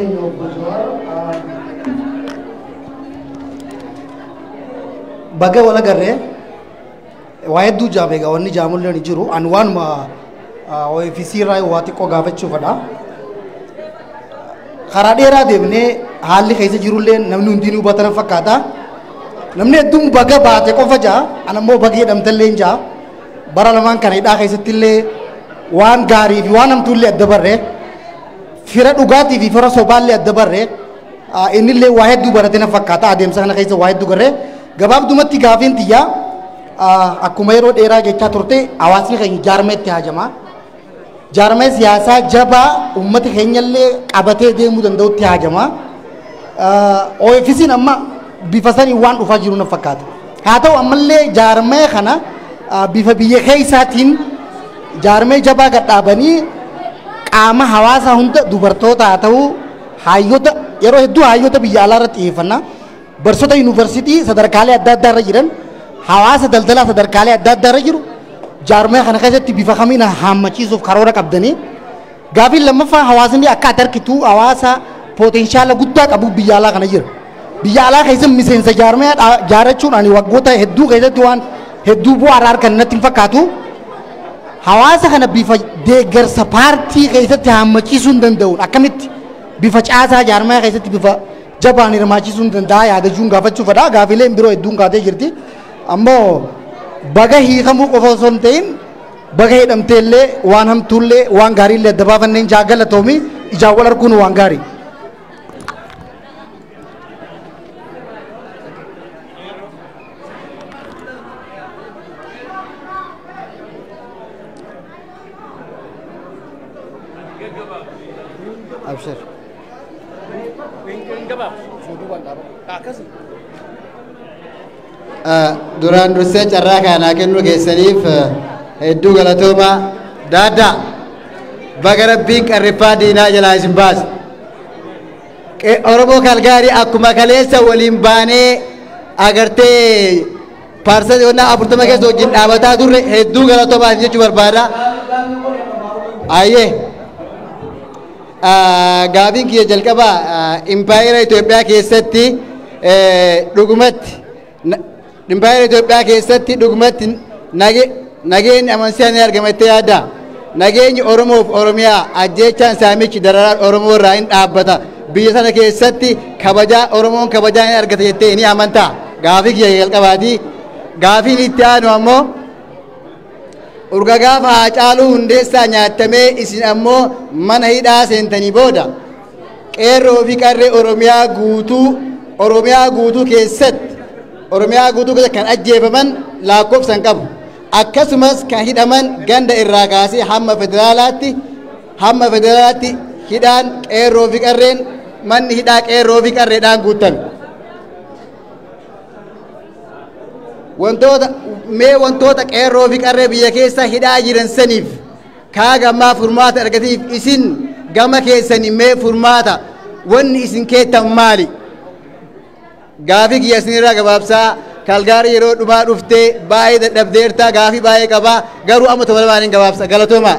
keenya obbo Jawaar baga wala garree waa hedduu jaabeega wanni jaamullee ni jiru an waanuma OFC irraa waa xiqqoo gaafachuufadha. Karaa dheeraa deemnee haalli keessa jirullee namni hundinuu hubatan fakkaata. Namni hedduun baga baate qofa jaa an ammoo baga jedhamtallee hin jaa bara lamaan kana hidhaa keessatti illee waan gaarii fi waan hamtuullee adda barree fira dhugaatii fi fira sobaallee adda barree innillee waa hedduu barate na fakkaata adeemsa kana keessa waa hedduu garree gabaabdumatti gaafiin tiyyaa akkuma yeroo dheeraa jechaa turte hawaasni keenya jaarmeetti haajamaa jaarmee siyaasaa jabaa uummata keenyallee qabatee deemuu danda'utti haajamaa OFC'n amma bifa sanii waan dhufaa jiru na fakkaata haa ta'u ammallee jaarmee kana bifa biyya keessaatiin jaarmee jabaa gadhaabanii qaama hawaasaa hunda dubartoota haa ta'u hayyoota yeroo hedduu hayyoota biyya alaa irratti xiyyeeffannaa barsoota yuunivarsiitii sadarkaalee adda addaa irra jiran hawaasa daldalaa sadarkaalee adda addaa irra jiru jaarmee kana keessatti bifa kamiin hammachiisuuf karoora qabdanii gaafiin lammaffaa hawaasni akka atarkituu hawaasa potenshaala guddaa qabu biyya alaa kana jira biyya alaa keessatti miseensa jaarmee jaarachuun ani waggoota hedduu keessatti waan hedduu bu'aa argan natti hin fakkaatu hawaasa kana bifa deeggarsa paartii keessatti hammachiisuu hin danda'uun akkamitti bifa caasaa jaarmee keessatti bifa jabaan hirmaachisuu hin danda'a yaadachuun gaafachuufadha gaafileen biroo hedduun kaatee jirti ammoo baga hiikamuu qofa osoo hin ta'in baga hidhamteellee waan hamtuullee waan gaariillee adda baafanneen jaagala ta'umi ijaan wal arguun waan gaarii. Abshir. Duraan dursee carraa kanaa kennuu keessaniif hedduu galatooma daaddaa baga rabbiin qarriffaa diinaa jalaa isin baase. Oromoo Kalgaarii akkuma kaleessa waliin baanee agartee paarsanii onnaa 40 keessa wajjin dhaabataa turre hedduu galatoomaa jechuu barbaada. Ayyee. Gaafiin kiyya jalqabaa impaayera Itoophiyaa keessatti dhugumatti nageenyi amansiisaan ni argamatti yaadda nageenyi Oromoof Oromiyaa ajjeechaan saamichi dararaan Oromoo irraa hin dhaabbata biyya sana keessatti kabajaa Oromoon kabajaa ni argata jettee ni amantaa gaafii kiyya jalqabaati gaafiin itti aanu ammoo urga gaafa Haacaaluu Hundeessaa nyaatamee isin ammoo mana hidhaa seentanii booda qeerroo fi qarree Oromiyaa guutuu keessatti kan ajjeefaman lakkoofsan qabu akkasumas kan hidhaman ganda irraa kaasee hamma federaalaatti hidhaan qeerroo fi qarreen manni hidhaa qeerroo fi qarreedhaan guutame. Wantoota qeerroo fi qarree biyya keessa hidhaa jiran saniif kaagammaa furmaata argataniif isin gama keessanii mee furmaata wanni isin keettan maali? Gaafii kiyya isinirraa gabaabsaa Kalgaarii yeroo dhumaa dhuftee baay'ee dadhabdeertaa gaafii baay'ee qabaa garuu amma tobalaan hin gabaabsa galatooma.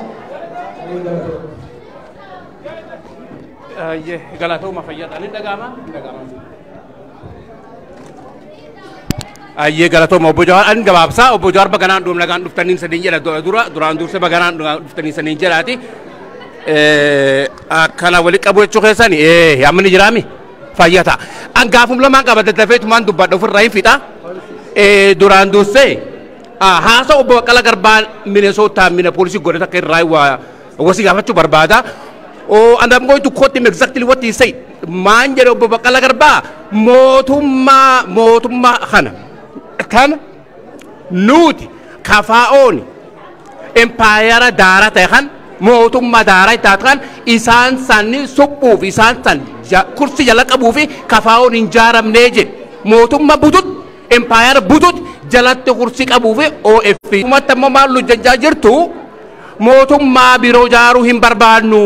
Galatooma fayyadanii dhaga'ama. Ayyee galatooma obbo Jawaar an gabaabsaa obbo Jawaar baganaan nagaan dhuftaniin sadiin jedha duraan dursee baganaan dhuftaniin sadiin jedhaati akkana wali qabu jechuu keessani yaamni jiraami fayyata an gaafum lamaan qaba daddafeetumaan dubbadha ofirraa hin fixa duraan dursee haasa obbo Baqqalaa Garbaan Mineesootaa mina poolisii godhata akka irraa wasii gaafachuu barbaada and I'm going to quote him exactly what he said maan jedhe obbo Baqqalaa Garbaa mootummaa kan nuti kafaa'ooni empayera daara ta'e kan mootummaa daaraa taate kan isaan sanni suphuuf isaan san kursi jala qabuu fi kafaa'oon hin jaaramnee jedhe mootummaa butut empayera butut jalatti kursi qabuu fi OFC ummata immoo maal lujjajaa jirtu mootummaa biroo jaaruu hin barbaannu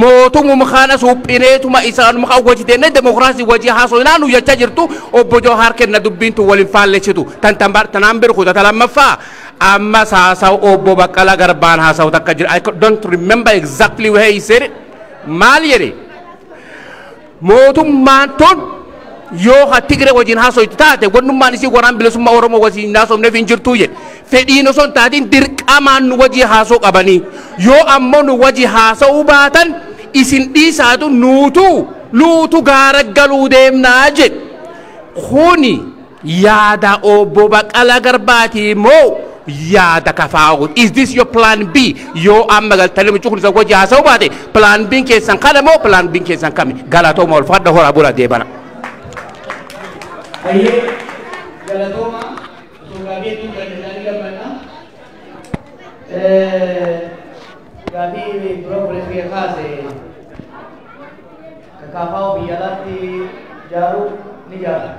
mootummaa kana suphineetuma isaan muka wajjitenne demokraasii wajji haasoo inaanu jechaa jirtu obbo Jawaar kenna dubbiintu waliin faalleessitu tanaan biru kudha lammaffaa amma haasawu obbo Baqqalaa Garbaan haasawu takka jira I don't remember exactly where he said it maal jedhe mootummaan tun yoo ha Tigiree wajjin haasoitti taate wannummaan isii waraan bilisummaa Oromoo wajjin haasofneef hin jirtuu jedhe fedhiin osoo hin taatiin dirqamaan nu wajjii haasoo qabanii yoo ammoo nu wajjii haasa'uu baatan isin dhiisaatu nuutu gaara galuu deemnaa jedhe kuni yaada obbo Baqqalaa Garbaatii moo yaada kafaa'u? Is this your plan B? Yoo amma galtanii mucuu isa wajjii haasa'uu baate plan B keessan kana moo plan B keessan kami? Galatooma ol fadha horaa bula deebana. Ayyee galatooma gaafii tun galataanii gabbana gaafii dura poolisiin kaase kakaafaa biyya alaatti jaaruu ni jaara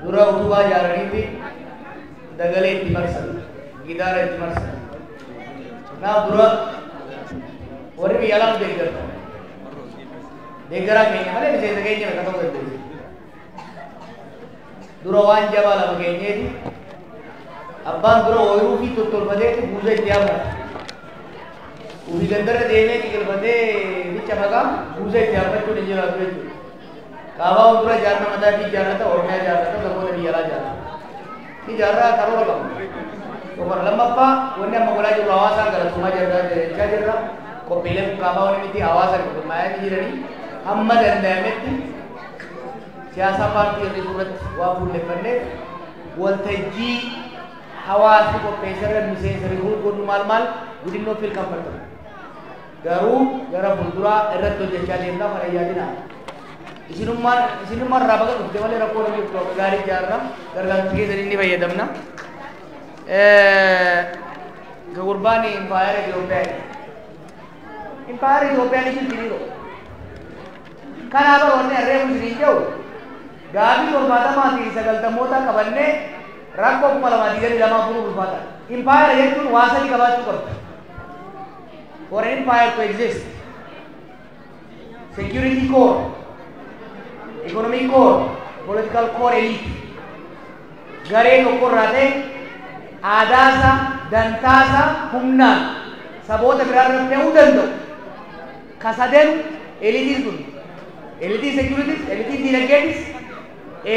dura utubaa jaaraniifi dagalee itti marsan gidaara itti marsan naaf dura warri biyya alaatti deeggaraa keenya malee miseensa keenya akka ta'u dandeenye dura waan jabaa lama keenyeeti abbaan dura ooyiruu fi tottolfateeti buusa itti hammata ufi gandarra deemee xiqilfatee bicha maqaa buusa itti hammachuun hin jiraatu jechuudha kaabaa dura jaarna mataa fi jaarrata oromiyaa jaarrata saboota biyya alaa jaarrata ni jaarraa karoora qabu tokko lammaffaa wanni amma godhaa jiru hawaasaan galatumaa jechaa jirra qophiileen kaabaa wani miti hawaasa gurmaa'anii jiranii hamma danda'ametti siyaasa paartii irra irratti waa fuulleffanneef waltajjii hawaasni qopheessarra miseensa riguu godhu maal gudinnoo fil kanfaltamu garuu gara fuulduraa irratti hojjechaa deemnaa kana yaadinaa isinummaan irraa baga dhufte malee rakkoo namni dhuftu gaarii jaarra gargaarsa keessan inni fayyadamna gurbaan impaayara Itoophiyaa ni jirtiniiro kanaaf wanni harree musliin jiru gaafii 70 sagaltamoota qabannee rakkoo 2022 furuu ulfaata impaayara jechuun waa sadii qabaachuu qabda for an empire to exist security core economic core political core elite garee tokko irraa ta'e aadaasa dantaasa humnaan saboota biraa irratti ta'uu danda'u kasadeen eliitiin sun eliitiin securities eliitiin dinagdeetis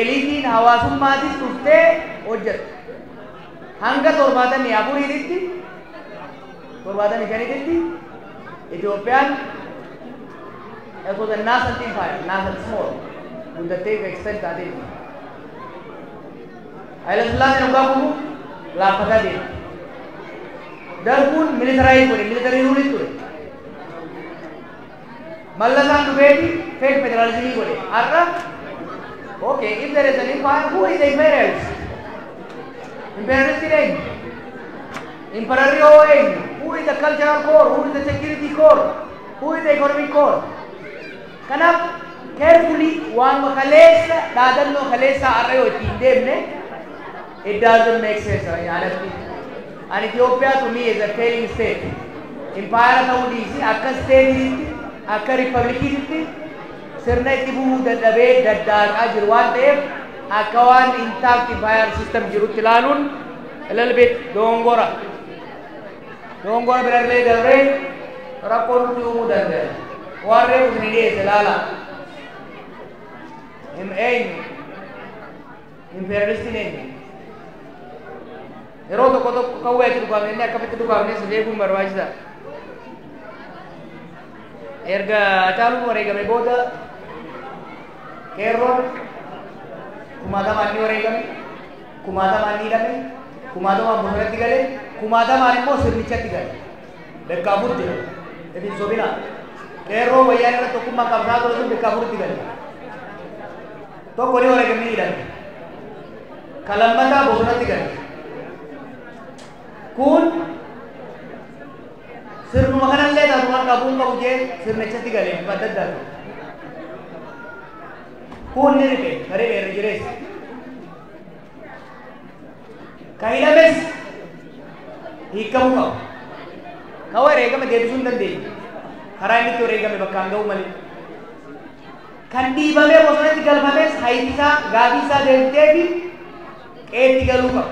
eliitiin hawaasummaatis dhuftee hojjetu hanga 74tti 75tti Itoophiyaan it was a nascent empire, nascent small, guddattee extent taatee Haile Sillaaseen hoggaa bu'u laaffataa deema darbuun militarii ruulii ture Mallasaan dhufeeti fake federalismii godhe har'a okay if there is an empire who is the imperialist eenyu emperor yoo eenyu who is the cultural core who is the security core who is the economic core kanaaf carefully waan kaleessa dhaadannoo kaleessa har'a yoo ittiin deemne it doesn't make sense yaadatti and Ethiopia to me is a failing state empire ta'uu dhiisi akka state'itti akka republikiitti sirna itti bu'uu dadhabee daddaaqaa jiru waan ta'eef akka waan intact empire system jirutti ilaaluun a little bit dongora birallee dabree rakkoo nutti uumuu danda'a waan reefu isin dhiyeesse ilaala eenyu imperialistiin eenyu yeroo tokko kawweetti dhugaafne inni akkamitti dhugaafne si beekuun barbaachisaa erga Hacaaluun wareegame booda qeerroon kumaatamaan ni wareegame kumaatamaan ni hidhame kumaatamaan bosonatti gale kumaatamaan immoo sirnichatti gale beekaafuutti gale edin sobinaa qeerroo wayyaan irratti tokkummaa qabsaa ture sun beekaafuutti gale tokko ni wareegame ni hidhame kalammataa bosonatti gale kun sirnuma kanallee taatumaan qabuun qabu jee sirnichatti galee badda addaatu kun ni riphee ka riphee irra jirees ka hidhames hiikamuu qabu ka wareegame deebisuu hin dandeenye karaa inni itti wareegame bakkaan ga'u malee kan dhiibamee bosonatti galfames hayitisaa gaafii isaa deebitee fi qeetti galuu qabu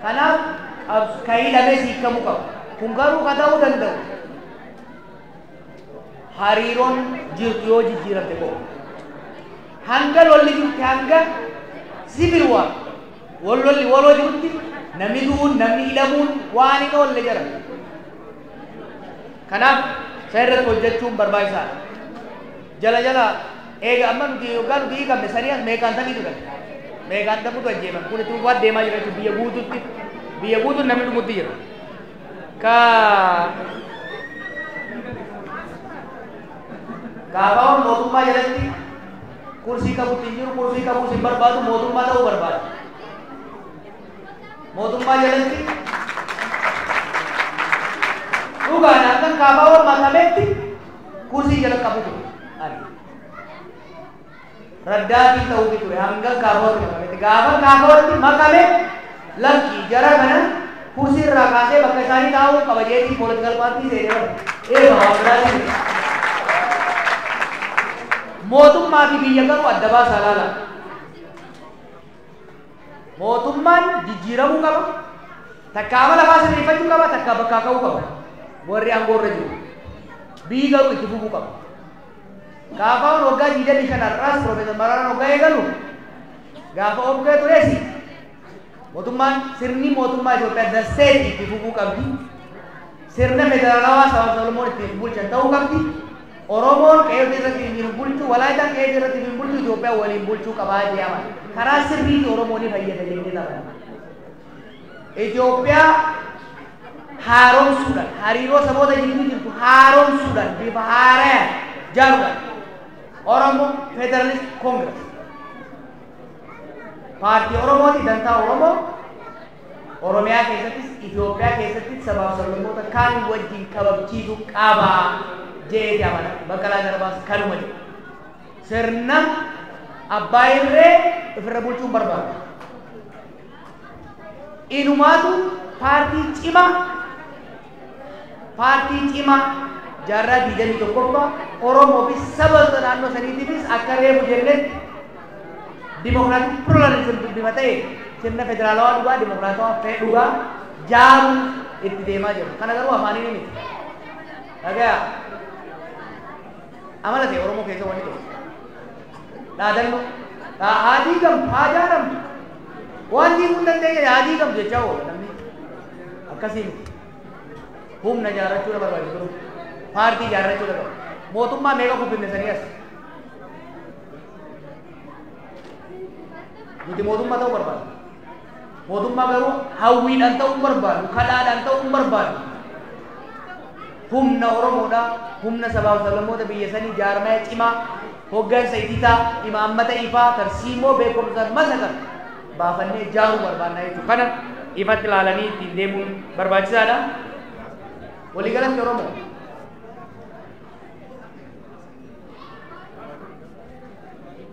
kanaaf ka hidhames hiikamuu qabu kun garuu ka ta'uu danda'u hariiroon jirtu yoo jijjiiramte qaba hanga lolli jirti hanga civil war wallolli waloo jirutti namni du'uun namni hidhamuun waan hin oolle jira kanaaf isa irratti hojjechuun barbaachisaadha jala jala eega amma nuti yookaan nuti hiikamne sanii as meeqaan tamiitu dha meeqaan tamutu ajjeeman kun itti waan deemaa jira jechuun biyya guututti namni dhumutti jira gaafa mootummaa jalatti kursii qabutti hin jiru kursii qabuus hin barbaadu mootummaa ta'uu barbaada mootummaa jalatti dhugaan akkan kaafaawwan makameetti kursii jala qabu ture raddaatiin ta'uu ture hanga kaafaawwan makameetti gaafa kaafaawwatti makame lakkii jara kana kursii irraa kaasee bakka isaanii taa'uu qaba jeetii pooletikal paartii seenee waa biraatiin mootummaa fi biyya garuu adda baasaa laala mootummaan jijjiiramuu qaba takka amala lafaa sirreeffachuu qaba takka bakkaa ka'uu qaba warri aangoorra jiru biyyi garuu itti fufuu qaba gaafaan waggaa 25 har'aas Profeesar Maraaraan waggaa eegalu gaafa oggee tureesi mootummaan sirni mootummaa Itoophiyaa dassee itti fufuu qabdi sirna federaalawaa saba Solomoon itti bulchan ta'uu qabdi Oromoon qe'ee irratti hin bulchu Walaayitaan qe'ee irratti hin bulchu Itoophiyaa waliin bulchuu qabaa jedhama karaa sirriitti Oromoon fayyada jennee taphanna Itoophiyaa haaromsuudhaan hariiroo saboota jidduu jirtu haaromsuudhaan bifa haaraan jaaruudhaan Oromoo Federalist Congress paartii Oromooti dantaa Oromoo Oromiyaa keessattis Itoophiyaa keessattis sabaaf sablammoota kaan wajjin kabajchiisuu qabaa jeeti amana Baqqalaa Garbaas kanuma jedhu sirna abbaa irree ofirra bulchuun barbaadu inumaatu paartii cimaa jaarraa 21ffaa Oromoo fi saba naannoo saniitiifis akka reefu jennetti dimokiraatik pluralizim bifa ta'e sirna federaalawaa dhugaa dimokiraatawaa ta'e dhugaa jaaruun itti deemaa jiru kana garuu afaaniin miti dhagaya amala ta'e Oromoo keessa wanni ta'e dhaadannoo haadii gamtu haa jaaramtu waan diiguu dandeenya haadii gamtu jechaa oola namni akkasii miti humna jaarrachuu dha barbaachisu paartii jaarrachuu dha qabu mootummaa meeqa kubbinne sanii as nuti mootummaa ta'uu barbaadu mootummaa garuu hawwiidhaan ta'uu barbaadu kadhaadhaan ta'uu barbaadu humna Oromoodha humna sabaaf sablammoota biyya sanii jaarmaya cimaa hoggansa ititaa imaammata ifaa tarsiimoo beekumsaan masakan baafannee jaaruu barbaannaa jechuudha kana ifatti ilaalanii ittiin deemuun barbaachisaadha waliigalatti Oromoo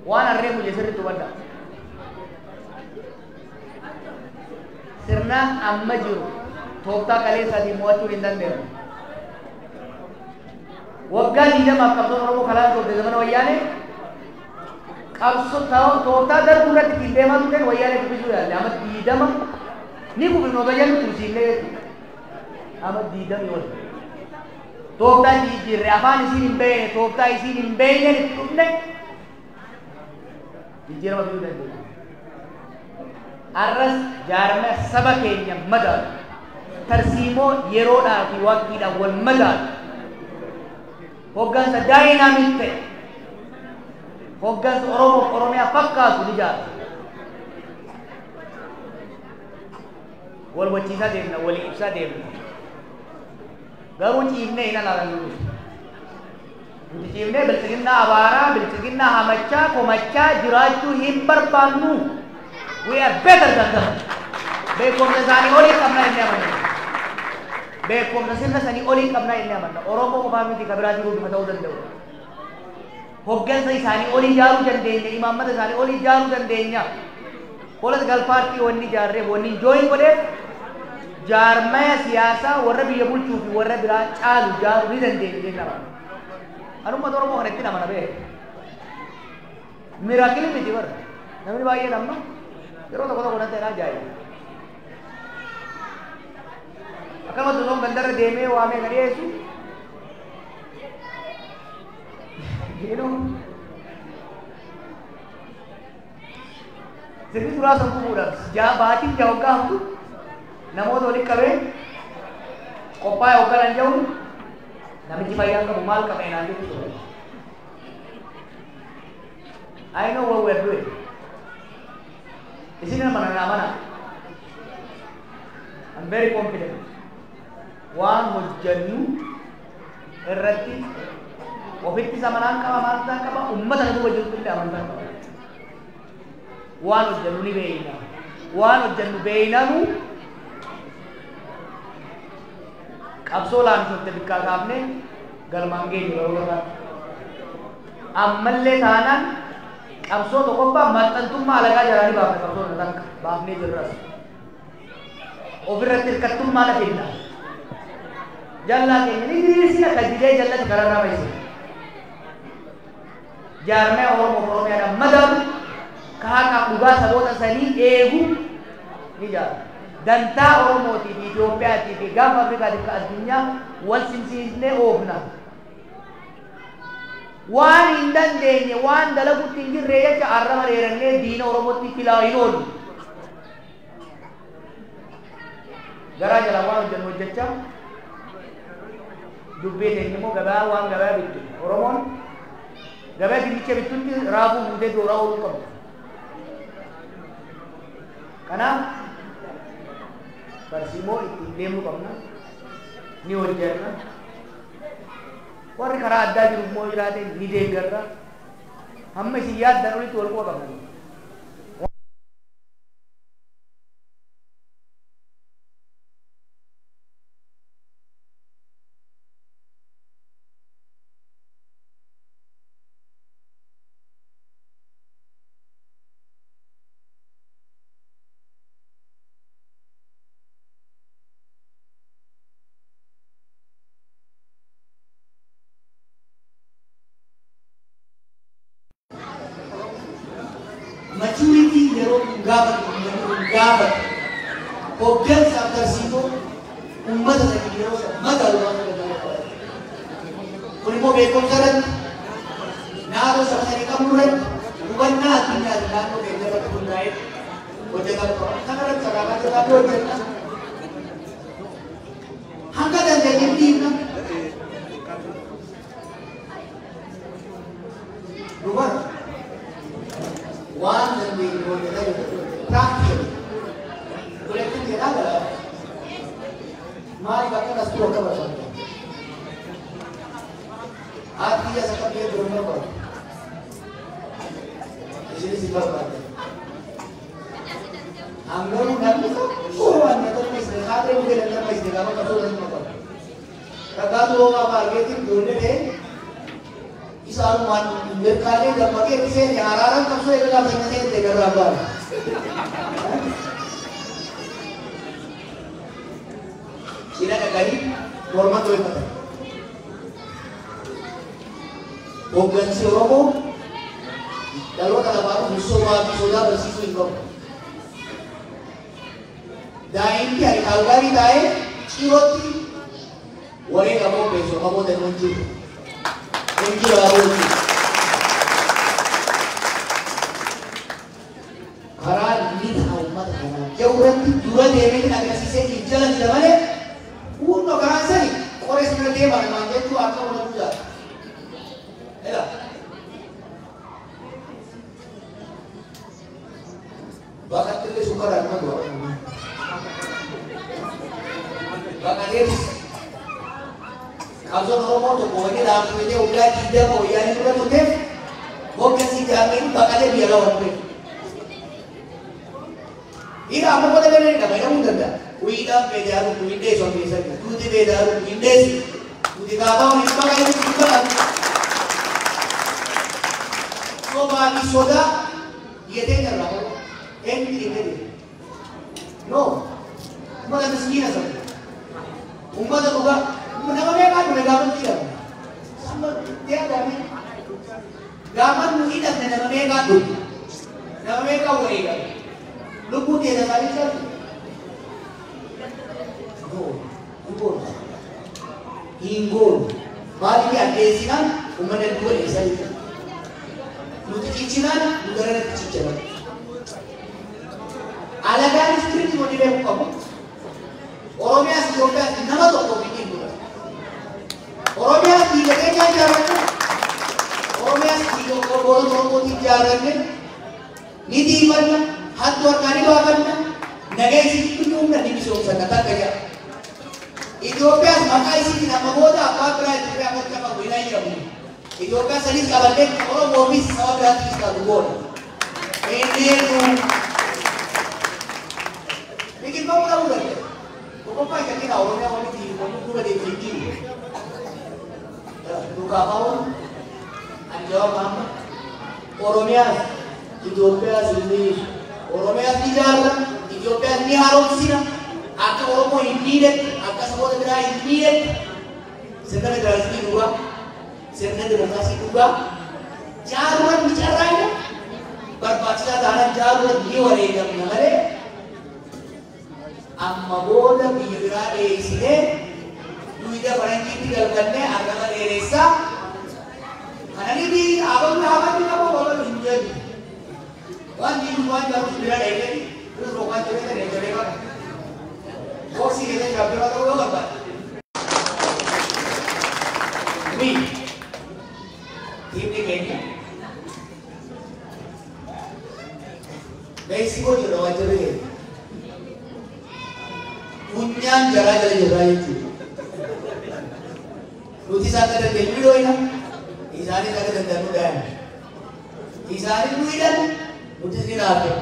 waan harree muje sirriitti hubadha sirna amma jiru tooftaa kaleessaatiin mo'achuun hin dandeenye waggaa 20 qabsoon Oromoo kalaan turte zamana wayyaane qabsoo tooftaa darbuu irratti ittiin deemaa turteen wayyaane dubbisuu yaalle amma 20 ni kubinoo bayyan tursiillee amma 20 wal tooftaa jijjiirre afaan isiin hin beekne tooftaa isiin hin beekne itti dhufne jijjiirama fiduu dandeenya arras jaarmaya saba keenya madaalu tarsiimoo yeroodhaa fi waqtiidhaan wal madaalu hoggansa daayinaamik ta'e hoggansa Oromoo Oromiyaa fakkaatu ni jaarsa wal wachiisaa deemna walii ibsaa deemna garuu ciifnee hin alaalan nuti ciifnee bilchiginnaa abaaraa bilchiginnaa hamachaa komachaa jiraachuu hin barbaannu we are better than them beekumsa isaanii olii qabnaa inni amanna beekumsa sirna sanii olii qabnaa inni amanna Oromoo qofaa miti ka biraa jiruu bifa ta'uu danda'u hoggansa isaanii olii ijaaruu dandeenya imaammata isaanii olii ijaaruu dandeenya political party wanni ijaarree wanni jooyin godheef jaarmaya siyaasaa warra biyya bulchuu fi warra biraa caalu ijaaruu ni dandeenya jennama anumma Oromoo kana ittiin amana bee miraakilii miti warra namni baay'een amma yeroo tokko tokko natti ajaa'iba Akkama dunoon gandarra deemee waamee gadi eessu. Sirni duraa san kubuudhaaf baatiin jaa waggaa hamtu namoota walitti qabee qophaa'e hogganan jedhu namichi fayyaa qabu maal qaba enaan jechuudha. I know what we're doing. Isin mana mana. I'm very confident. Waan hojjannu irratti ofitti samanaan qaba amantaan qaba ummata na duuba jirtu illee amantaan qaba. Waan hojjannu ni beeyna. Waan hojjannu beeynanu qabsoo laamsootte bikkaa kaafne galmaan geenyu yeroo irraa. Ammallee taanaan qabsoo tokkoffaa maxxantummaa alagaa jalanii baafne qabsoo takka baafnee jirras. Ofirratti hirkattummaa na kenna. Jallaa keenya ni diriirsina akka didee jallatti kararraa baay'ise. Jaarmee Oromiyaadhaan madabu kaaqaa dhugaa saboota sanii eegu ni jaara. Dantaa Oromootii fi Itoophiyaatii fi gaafa Afrikaatii fi addunyaa wal simsiisnee oofna. Waan hin dandeenye waan dalaguutti hin jirre jecha arraba dheerannee diina Oromootti filaa hin oolu. Garaa jala waan hojjennu hojjechaa dubbii teenya immoo gabaa waan gabaa bittu. Oromoon gabaa dinnicha bittutti raafuu fuutee dooraa ooluu qabdu. Kanaaf barsiimoo ittiin deemuu qabna ni hojjenna. Warri karaa addaa jiru immoo jiraate ni deeggarra. Hamma isin yaaddan olitti wal quba qabna. Maturity yeroo gaafa hoggansa agarsiisuu uummata sana yeroo sana magaalaa waan gaggeeffamu. Kun immoo beekumsa irratti naannoo sana sanii qabnu irratti hubannaa addunyaati naannoo keenya irratti hundaa'ee hojjetaa qaba. Kana irratti sadarkaa sadarkaa hojjeta. Hanga dandeenye dhiibna. Dubara. One that we go to practice. Collecting the other. My bucket has to cover something. Aati ya sakap dia berumur berapa? Di sini simpan berapa? Anggur nggak bisa. Oh, anda tuh mesti ada mungkin anda mesti kamu kasih orang apa? Kata tu apa marketing dulu deh. Isaru man berkali dan pakai kisah yang arahan kamu itu dalam sengaja tegar rabar. Sila kagari normal tu itu. Bukan si Oromo. Lalu kata baru sudah bersih itu. Dan ini hari kalgari tae ciroti. Wari kamu besok kamu dan muncul. Thank you, Rahul. Karena ini tahu mat karena jauh nanti dua demi ini agak sisa jalan di mana? Untuk kerasa nih, kores mana dia mana manja tu atau mana juga? Elah. Bakat itu sukaran mana gua? Bakat dia Kalau Oromo tuh pokoknya dalam video udah tidak mau ya itu kan udah mau kasih jamin bakalnya biar lawan gue. Ini apa kau tadi ni? Namanya muda dah. Uida beda rup uida so biasa ni. Tu di beda rup uida si. Tu di kapau ni bakalnya ni juga. So bagi soda dia dengar lah. Entry dia. No. Mana meskinan sahaja. Umat tu juga. Menamakan gaman tidak, sama dia ada ni. Gaman mungkin ada namanya tu, namanya kau ini. Lupa dia ada kali satu. Oh, Hingoon maaliif addeessinaan uummanni hedduu godheessaa jira. Nuti ciccinaan nu gara natti cicciran. Alagaan iskiriitti waliin beeku qabu. Oromiyaas Itoophiyaas nama tokko bikin dura. Oromiyaas biyya keenya ijaarranne. Oromiyaas biyya obboon Oromootti ijaarranne. Ni diimanna, hattu harkaanii baafanna. Nagaa isitti humna ni misoomsanna takka jira. Itoophiyaas maqaa isitti nama booda abbaa biraa Itoophiyaa akka qabu hin ayyamu. Itoophiyaa sanis qaballee Oromoonis saba biraattis qabu booda. Eenyuun bikin bahu tahu kan? Pokoknya kita kira Oromiyaa walitti dura deebiin duukaa bahuun ani jawab amma Oromiyaas Itoophiyaas inni Oromiyaas ni jaarra Itoophiyaas ni haaromsina akka Oromoo hin miidhagne akka saboota biraa hin miidhagne sirna federaalismii dhugaa sirna demokraasii dhugaa jaaruudhaan ni carraa'ina barbaachisaa taanaan jaaruudhaan ni wareegamna malee amma booda biyya biraa dheessitee duwida faranjiitti galfannee argama dheeressaa kananiifi dhaabamni qabu babaluu hin jedhu waan jiru waan jaaruuf biraa dheessee kunis boqaan jedhee dheessee qaba boksii keessatti shaampiyoonaa ta'uu yoo barbaade tiimni keenya Meeksikoo jedha waan jedhee punyaan jaraa jala jirraa jechuudha. Nuti isaan kan dandeenyu dhoyna, isaanis akka dandeenyu dhayan. Isaanis nu hidhan, nutis ni naafne.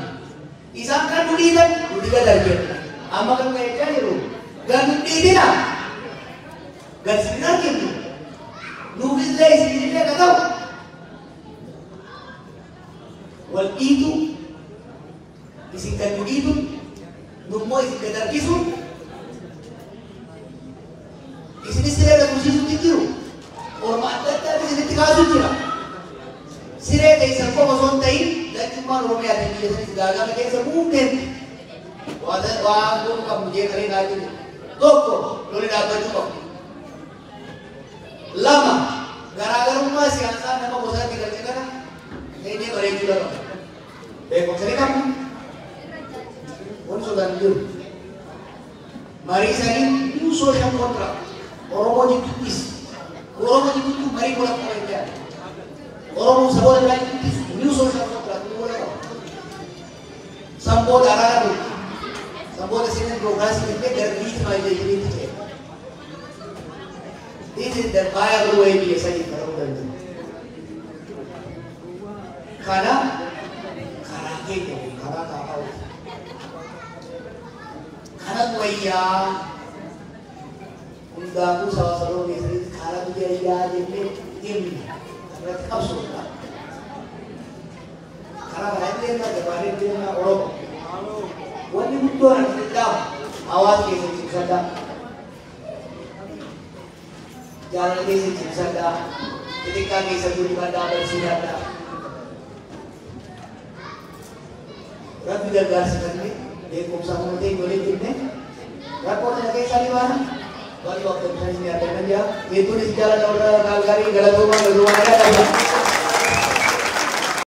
Isaan kan nu dhiitan, nuti gad argina. Amma kan ka'echaa jiru, gad nu dhiitina. Gad isin arginu. Nuufis illee isinillee akka ta'u. Wal dhiitu, isin kan nu dhiitu, nummoo isin gad argisuun isinis siree dhabuusiisuutti jiru orma adda addaa isinitti kaasuu jira siree keessan qofa osoo hin ta'in lachummaan Oromiyaatiin biyya sanis gaagama keessa muumeen waan goonu qabnu jeeqanii naa jiru tokko loli dhaabbachuu qabu lama garaagarummaa siyaasaa nama gosaatti galche kana eenyee bareechuu qaba beekumsa ni qabna wanti sodaan jiru marii isaanii new social contract Oromoo jidduuttis Oromoo jidduutti marii gola qabeenya Oromoo saboota biraa jidduuttis new social contract gola qaba saboota araara godhu saboota sirna dimookiraasii jennee darbiitti maayilejiniitti ta'e this is the viable way biyya sanii ta'uu danda'u kana karaa keenya karaa kaa'aa kanan wayyaa hundaafuu saba saboo keessatti karaa biyyaa jennee himna irratti qabsoodha. Karaa kanaa deemna gabaadee deemna Oromoo. Wanni guddoon as danda'amu hawaasa keessatti ibsadha. Jaalala keessatti ibsadha. Xixiqqaa keessatti dhibadhaa barsiifadha. Rabbi gargaarsifannee beekumsaa humnatee ijoollee jennee rakkoo kana keessaa ni baana. Baay'ee waktu ini ada kerja, itu di jalan orang Kalgari, Galatoma, Galuana,